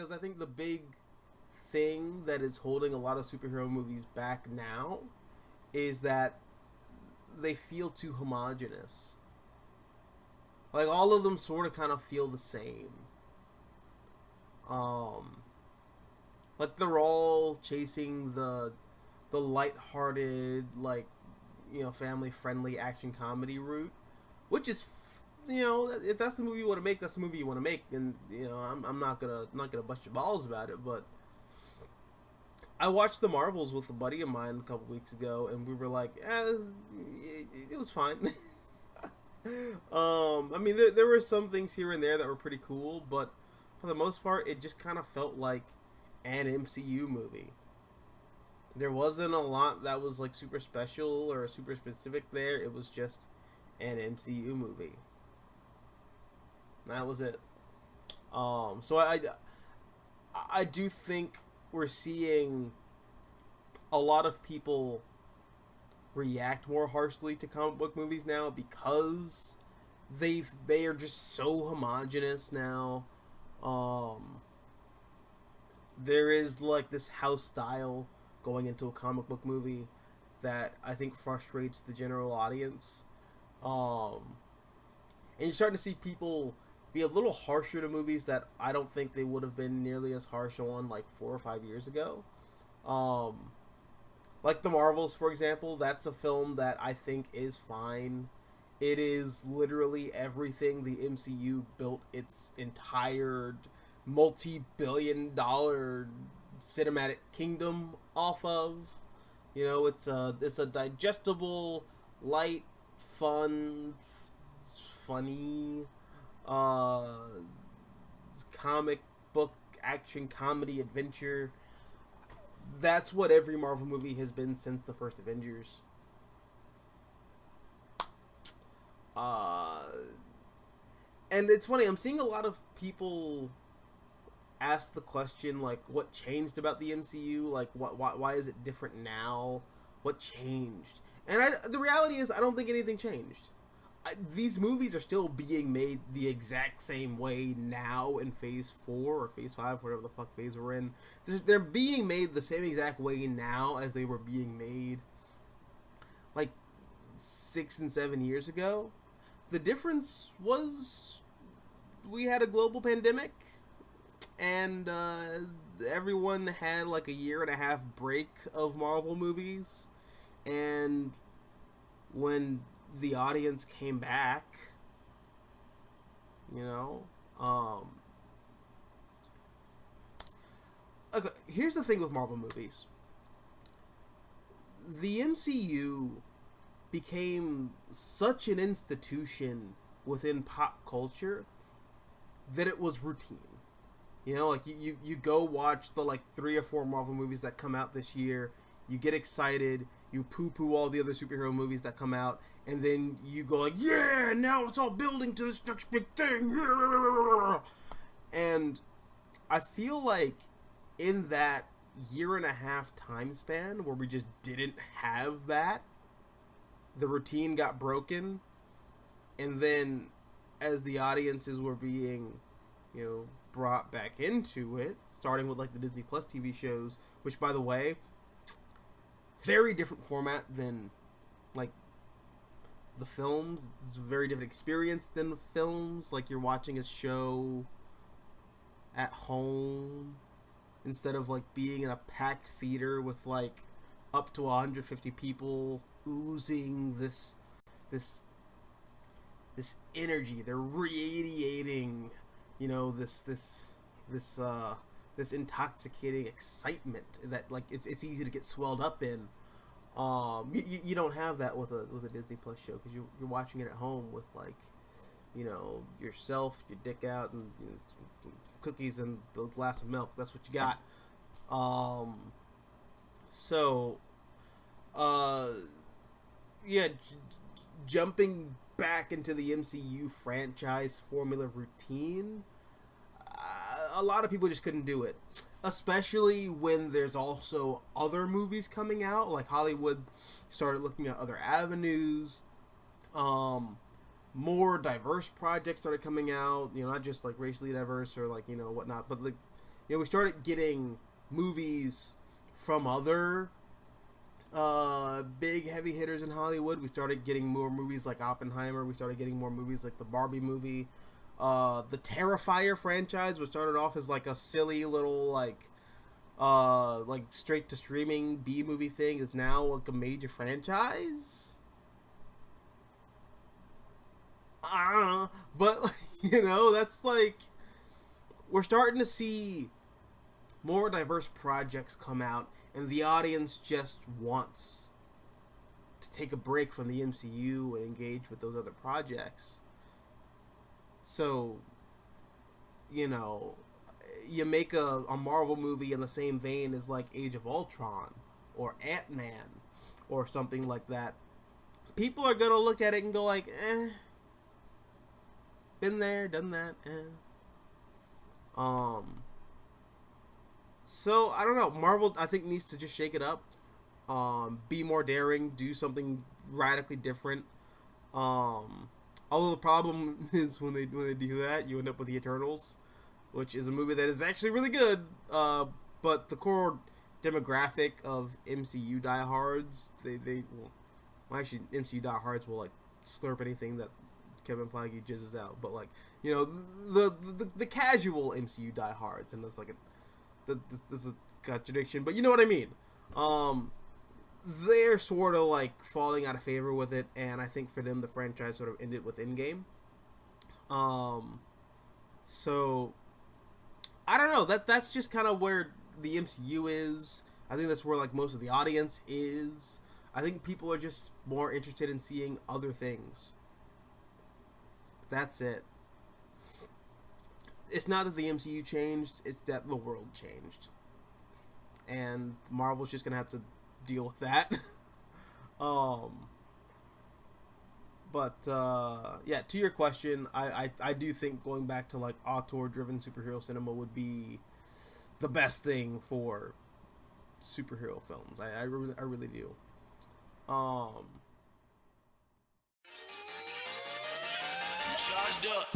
because I think the big thing that is holding a lot of superhero movies back now is that they feel too homogenous. Like, all of them sort of kind of feel the same. Like, they're all chasing the lighthearted, like, family friendly action comedy route, which is, if that's the movie you want to make, that's the movie you want to make, and I'm not gonna bust your balls about it. But I watched the Marvels with a buddy of mine a couple weeks ago, and we were like, it was fine. I mean, there were some things here and there that were pretty cool, but for the most part, it just kind of felt like an MCU movie. There wasn't a lot that was like super special or super specific there. It was just an MCU movie. That was it. So I do think we're seeing a lot of people react more harshly to comic book movies now because they are just so homogenous now. There is like this house style going into a comic book movie that I think frustrates the general audience. And you're starting to see people be a little harsher to movies that I don't think they would have been nearly as harsh on like 4 or 5 years ago. Like The Marvels, for example, that's a film that I think is fine. It is literally everything the MCU built its entire multi-billion-dollar cinematic kingdom off of. It's a digestible, light, fun, funny comic book action comedy adventure. That's what every Marvel movie has been since the first Avengers. And it's funny, I'm seeing a lot of people ask the question, like, what changed about the MCU? Like, why is it different now? What changed? And the reality is, I don't think anything changed. These movies are still being made the exact same way now in Phase 4 or Phase 5, whatever the fuck phase we're in. They're being made the same exact way now as they were being made, like, 6 and 7 years ago. The difference was we had a global pandemic, and everyone had like a 1.5-year break of Marvel movies, and when the audience came back, okay, here's the thing with Marvel movies. The MCU became such an institution within pop culture that it was routine. Like you go watch the like 3 or 4 Marvel movies that come out this year, you get excited, you poo-poo all the other superhero movies that come out, and then you go like, yeah, now it's all building to this next big thing. Yeah! And I feel like in that 1.5-year time span where we just didn't have that, the routine got broken, and then as the audiences were being, brought back into it, starting with like the Disney Plus TV shows, which, by the way, very different format than like the films. It's a very different experience than the films. Like, you're watching a show at home instead of like being in a packed theater with like up to 150 people oozing this energy. They're radiating, this intoxicating excitement that like it's easy to get swelled up in. You don't have that with a Disney Plus show because you're watching it at home with like, yourself, your dick out, and cookies and a glass of milk. That's what you got. Jumping back into the MCU franchise formula routine, a lot of people just couldn't do it, especially when there's also other movies coming out. Like, Hollywood started looking at other avenues. More diverse projects started coming out, not just like racially diverse or like, whatnot, but like we started getting movies from other big heavy hitters in Hollywood. We started getting more movies like Oppenheimer. We started getting more movies like the Barbie movie. The Terrifier franchise, which started off as like a silly little like straight to streaming B movie thing, is now like a major franchise. I don't know, but that's like, we're starting to see more diverse projects come out, and the audience just wants to take a break from the MCU and engage with those other projects. So, you make a Marvel movie in the same vein as like Age of Ultron or Ant-Man or something like that. People are gonna look at it and go like, been there, done that, So, I don't know. Marvel, I think, needs to just shake it up. Be more daring. Do something radically different. Although the problem is when they do that, you end up with the Eternals, which is a movie that is actually really good. But the core demographic of MCU diehards, actually, MCU diehards will, like, slurp anything that Kevin Feige jizzes out. But, like, the casual MCU diehards, and that's like this is a contradiction, but you know what I mean. They're sort of like falling out of favor with it, and I think for them the franchise sort of ended with Endgame. So I don't know. That's just kind of where the MCU is. I think that's where like most of the audience is. I think people are just more interested in seeing other things. That's it. It's not that the MCU changed, it's that the world changed. And Marvel's just going to have to deal with that. Yeah, to your question, I do think going back to like auteur-driven superhero cinema would be the best thing for superhero films. I really do. Charged up.